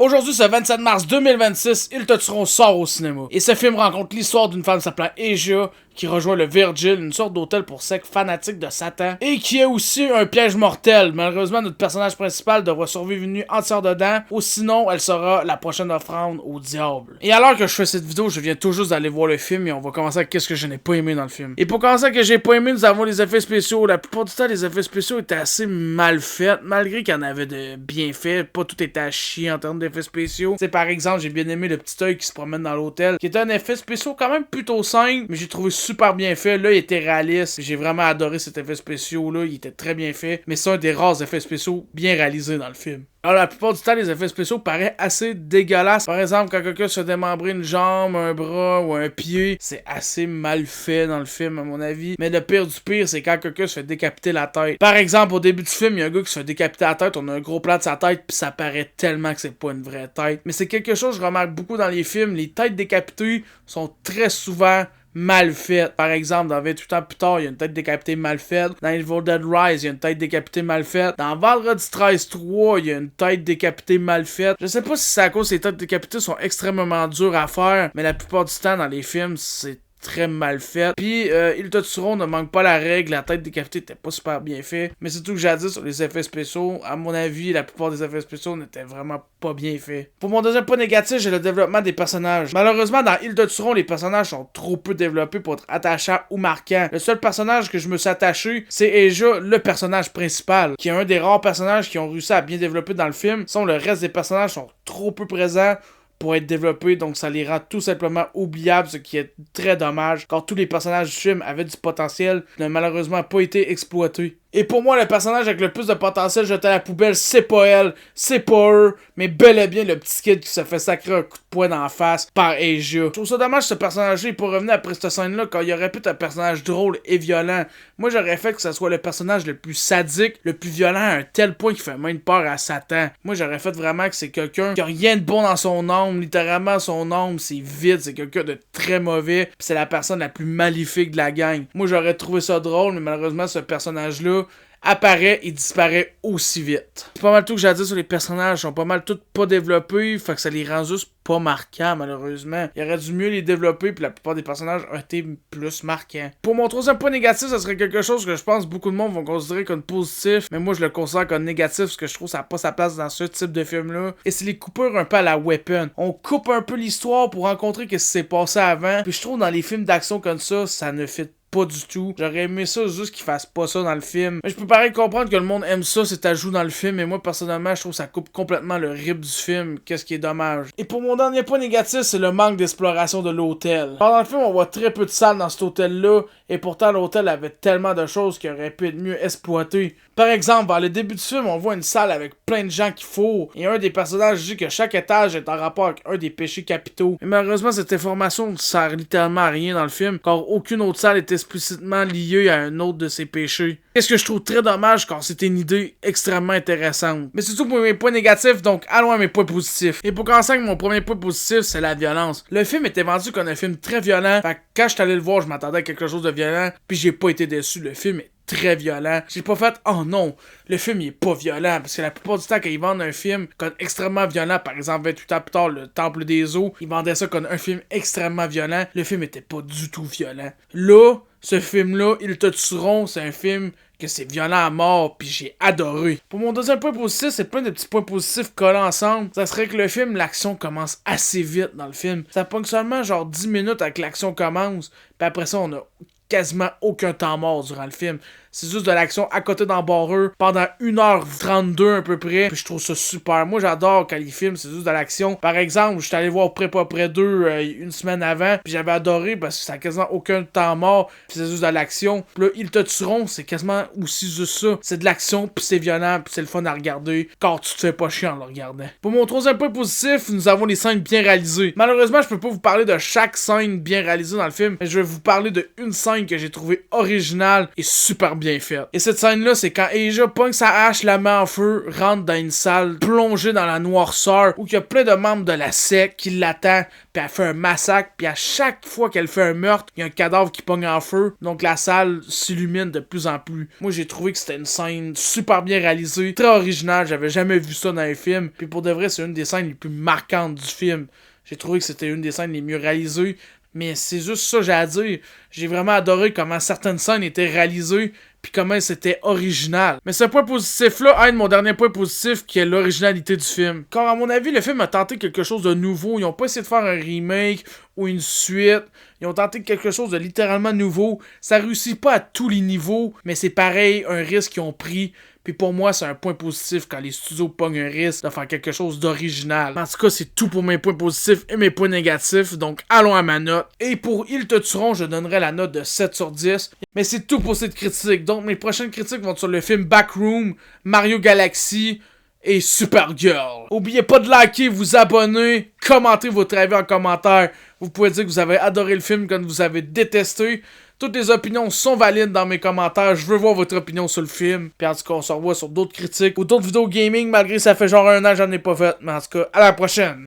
Aujourd'hui, ce 27 mars 2026, Ils te tueront sort au cinéma. Et ce film raconte l'histoire d'une femme s'appelant Asia qui rejoint le Virgil, une sorte d'hôtel pour sectes fanatiques de Satan, et qui a aussi un piège mortel. Malheureusement, notre personnage principal devra survivre une nuit entière dedans, ou sinon, elle sera la prochaine offrande au diable. Et alors que je fais cette vidéo, je viens tout juste d'aller voir le film, et on va commencer avec qu'est-ce que je n'ai pas aimé dans le film. Et pour commencer avec ce que j'ai pas aimé, nous avons les effets spéciaux. La plupart du temps, les effets spéciaux étaient assez mal faits, malgré qu'il y en avait de bien faits. Pas tout était à chier en termes d'effets spéciaux. C'est par exemple, j'ai bien aimé le petit œil qui se promène dans l'hôtel, qui était un effet spécial quand même plutôt simple, mais j'ai trouvé super bien fait. Là, il était réaliste. J'ai vraiment adoré cet effet spécial là. Il était très bien fait. Mais c'est un des rares effets spéciaux bien réalisés dans le film. Alors, la plupart du temps, les effets spéciaux paraissent assez dégueulasses. Par exemple, quand quelqu'un se démembrer une jambe, un bras ou un pied, c'est assez mal fait dans le film, à mon avis. Mais le pire du pire, c'est quand quelqu'un se fait décapiter la tête. Par exemple, au début du film, il y a un gars qui se fait décapiter la tête, on a un gros plan de sa tête, puis ça paraît tellement que c'est pas une vraie tête. Mais c'est quelque chose que je remarque beaucoup dans les films. Les têtes décapitées sont très souvent mal faite. Par exemple, dans 28 ans plus tard, il y a une tête décapitée mal faite. Dans Evil Dead Rise, il y a une tête décapitée mal faite. Dans Vendredi 13 3, il y a une tête décapitée mal faite. Je sais pas si c'est à cause que les têtes décapitées sont extrêmement dures à faire, mais la plupart du temps, dans les films, c'est très mal fait. Puis, Ils te tueront ne manque pas la règle. La tête décapitée était pas super bien fait. Mais c'est tout que j'ai à dire sur les effets spéciaux. À mon avis, la plupart des effets spéciaux n'étaient vraiment pas bien faits. Pour mon deuxième point négatif, j'ai le développement des personnages. Malheureusement, dans Ils te tueront, les personnages sont trop peu développés pour être attachants ou marquants. Le seul personnage que je me suis attaché, c'est Asia, le personnage principal, qui est un des rares personnages qui ont réussi à bien développer dans le film. Sinon, le reste des personnages sont trop peu présents pour être développés, donc ça les rend tout simplement oubliables, ce qui est très dommage, car tous les personnages du film avaient du potentiel, qui n'a malheureusement pas été exploité. Et pour moi, le personnage avec le plus de potentiel jeté à la poubelle, c'est pas elle, c'est pas eux, mais bel et bien le petit kid qui se fait sacrer un coup de poing dans la face par Asia. Je trouve ça dommage que ce personnage-là, il peut revenir après cette scène-là, quand il aurait pu être un personnage drôle et violent. Moi, j'aurais fait que ce soit le personnage le plus sadique, le plus violent à un tel point qu'il fait même peur à Satan. Moi, j'aurais fait vraiment que c'est quelqu'un qui a rien de bon dans son âme, littéralement son âme, c'est vide, c'est quelqu'un de très mauvais, pis c'est la personne la plus maléfique de la gang. Moi, j'aurais trouvé ça drôle, mais malheureusement, ce personnage-là apparaît et disparaît aussi vite. C'est pas mal tout que j'ai à dire sur les personnages, ils sont pas mal tous pas développés, fait que ça les rend juste pas marquants malheureusement. Il aurait dû mieux les développer, puis la plupart des personnages ont été plus marquants. Pour mon troisième point négatif, ça serait quelque chose que je pense beaucoup de monde vont considérer comme positif, mais moi je le considère comme négatif parce que je trouve que ça n'a pas sa place dans ce type de film-là. Et c'est les coupures un peu à la Weapon. On coupe un peu l'histoire pour rencontrer ce qui s'est passé avant, puis je trouve dans les films d'action comme ça ne fit pas du tout. J'aurais aimé ça juste qu'ils fassent pas ça dans le film. Mais je peux pareil comprendre que le monde aime ça, c'est ajout dans le film, mais moi personnellement je trouve que ça coupe complètement le rythme du film, qu'est-ce qui est dommage. Et pour mon dernier point négatif, c'est le manque d'exploration de l'hôtel. Pendant le film, on voit très peu de salles dans cet hôtel-là, et pourtant l'hôtel avait tellement de choses qui auraient pu être mieux exploitées. Par exemple, vers le début du film, on voit une salle avec plein de gens qui fourrent, et un des personnages dit que chaque étage est en rapport avec un des péchés capitaux. Mais malheureusement, cette information ne sert littéralement à rien dans le film, car aucune autre salle est explicitement liée à un autre de ces péchés. Qu'est-ce que je trouve très dommage, car c'était une idée extrêmement intéressante. Mais c'est tout pour mes points négatifs, donc allons à mes points positifs. Et pour commencer avec mon premier point positif, c'est la violence. Le film était vendu comme un film très violent, fait que quand je suis allé le voir, je m'attendais à quelque chose de violent, puis j'ai pas été déçu. Le film est très violent. J'ai pas fait oh non, le film il est pas violent, parce que la plupart du temps quand ils vendent un film comme extrêmement violent, par exemple 28 ans plus tard, Le Temple des Eaux, ils vendaient ça comme un film extrêmement violent. Le film était pas du tout violent. Là, ce film-là, Ils te tueront, c'est un film que c'est violent à mort, puis j'ai adoré. Pour mon deuxième point positif, c'est plein de petits points positifs collés ensemble. Ça serait que le film, l'action commence assez vite dans le film. Ça pogne seulement genre 10 minutes avec l'action commence, puis après ça, on a quasiment aucun temps mort durant le film. C'est juste de l'action à côté d'embarreur pendant 1h32 à peu près. Puis je trouve ça super. Moi j'adore quand les films c'est juste de l'action. Par exemple, j'étais allé voir Prêt pas près 2 une semaine avant. Puis j'avais adoré parce que ça a quasiment aucun temps mort. Puis c'est juste de l'action. Puis là, Ils te tueront, c'est quasiment aussi juste ça. C'est de l'action, puis c'est violent, puis c'est le fun à regarder. Car tu te fais pas chier en le regardant. Pour mon troisième point positif, nous avons les scènes bien réalisées. Malheureusement, je peux pas vous parler de chaque scène bien réalisée dans le film. Mais je vais vous parler de une scène que j'ai trouvée originale et super bien faite. Et cette scène-là, c'est quand Asia pogne sa hache, la met en feu, rentre dans une salle plongée dans la noirceur, où il y a plein de membres de la secte qui l'attendent, puis elle fait un massacre, puis à chaque fois qu'elle fait un meurtre, il y a un cadavre qui pogne en feu, donc la salle s'illumine de plus en plus. Moi, j'ai trouvé que c'était une scène super bien réalisée, très originale, j'avais jamais vu ça dans un film, puis pour de vrai, c'est une des scènes les plus marquantes du film. J'ai trouvé que c'était une des scènes les mieux réalisées, mais c'est juste ça que j'ai à dire. J'ai vraiment adoré comment certaines scènes étaient réalisées, puis comment c'était original. Mais ce point positif-là aide mon dernier point positif, qui est l'originalité du film. Car à mon avis, le film a tenté quelque chose de nouveau. Ils ont pas essayé de faire un remake ou une suite. Ils ont tenté quelque chose de littéralement nouveau. Ça réussit pas à tous les niveaux, mais c'est pareil, un risque qu'ils ont pris. Puis pour moi, c'est un point positif quand les studios pognent un risque de faire quelque chose d'original. En tout cas, c'est tout pour mes points positifs et mes points négatifs. Donc allons à ma note. Et pour Ils te tueront, je donnerai la note de 7 sur 10. Mais c'est tout pour cette critique. Donc mes prochaines critiques vont être sur le film Backroom, Mario Galaxy et Supergirl. Oubliez pas de liker, vous abonner, commenter votre avis en commentaire. Vous pouvez dire que vous avez adoré le film comme vous avez détesté. Toutes les opinions sont valides dans mes commentaires. Je veux voir votre opinion sur le film. Puis en tout cas, on se revoit sur d'autres critiques ou d'autres vidéos gaming, malgré que ça fait genre un an que j'en ai pas fait. Mais en tout cas, à la prochaine!